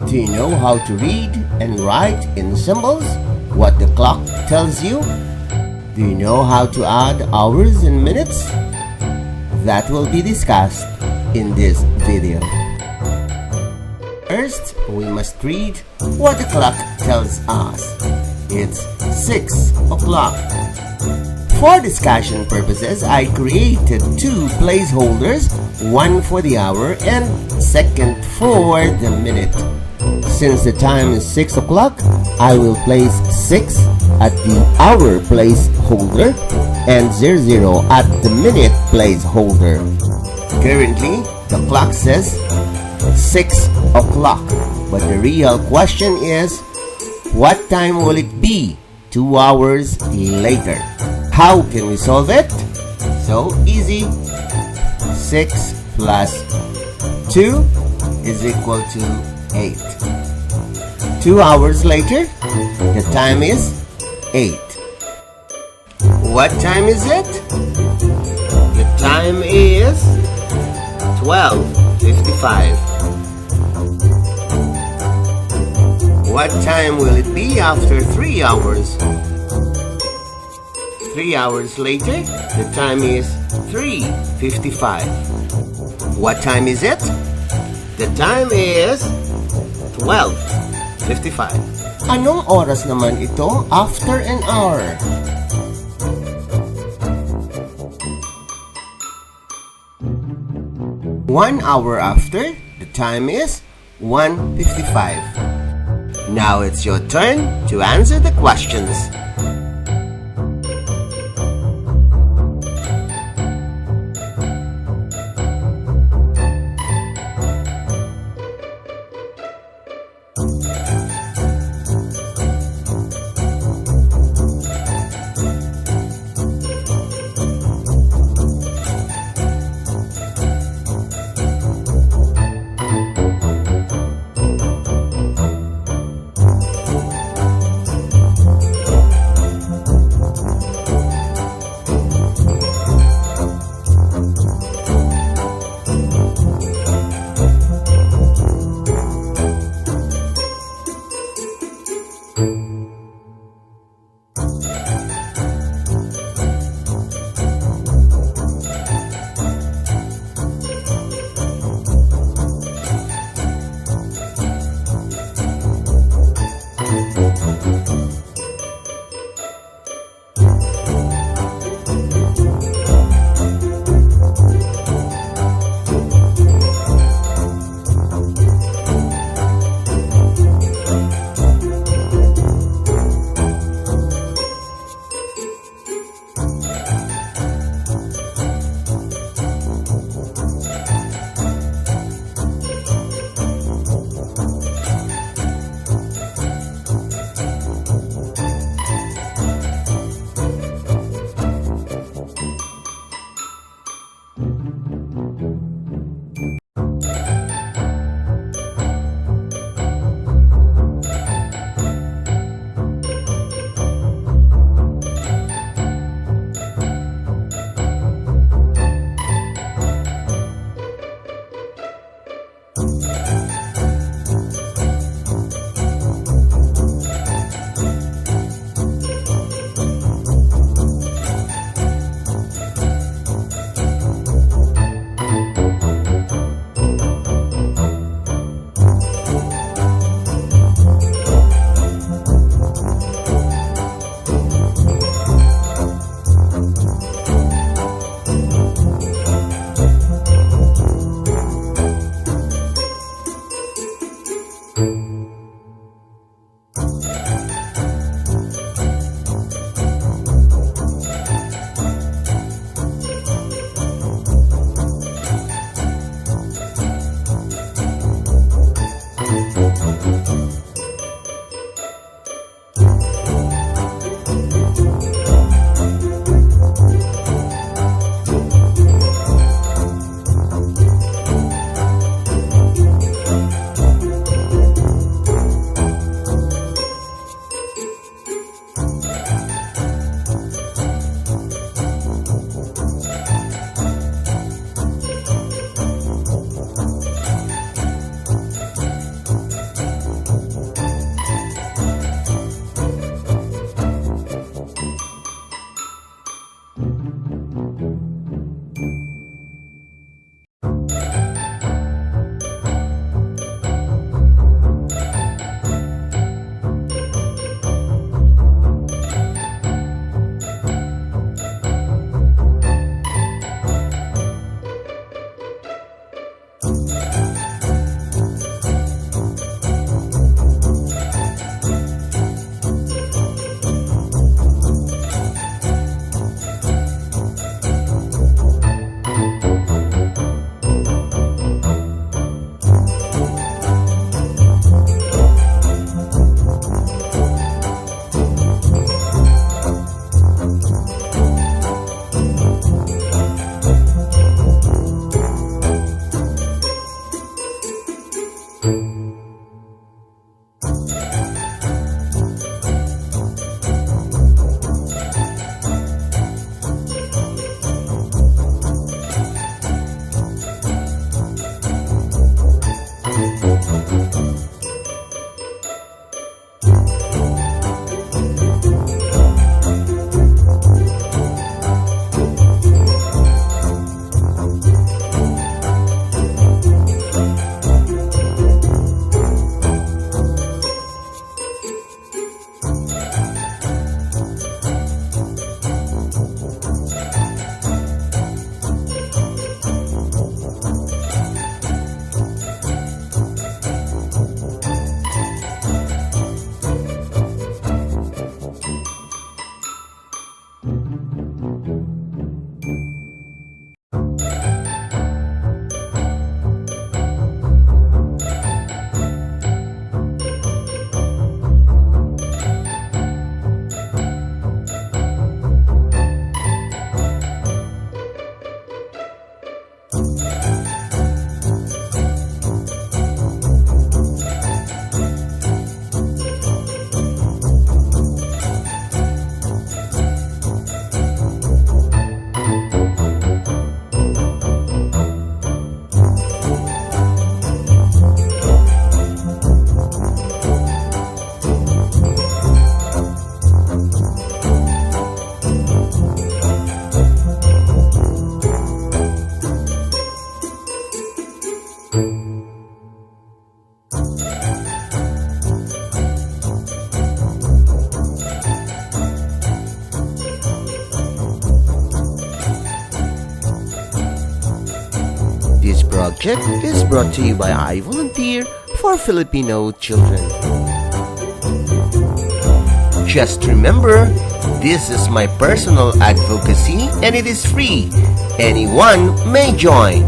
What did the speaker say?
Do you know how to read and write in symbols what the clock tells you? Do you know how to add hours and minutes? That will be discussed in this video. First, we must read what the clock tells us. It's 6 o'clock. For discussion purposes, I created two placeholders, one for the hour and second for the minute. Since the time is 6 o'clock, I will place 6 at the hour placeholder and 00 at the minute placeholder. Currently, the clock says 6 o'clock, but the real question is, what time will it be 2 hours later? How can we solve it? So easy. 6 plus 2 is equal to 8. 2 hours later, the time is 8. What time is it? The time is 12:55. What time will it be after 3 hours? 3 hours later, the time is 3:55. What time is it? The time is 12:55. Anong oras naman ito after an hour? One hour after, the time is 1:55. Now it's your turn to answer the questions. project is brought to you by I Volunteer for Filipino Children. Just remember, this is my personal advocacy and it is free. Anyone may join.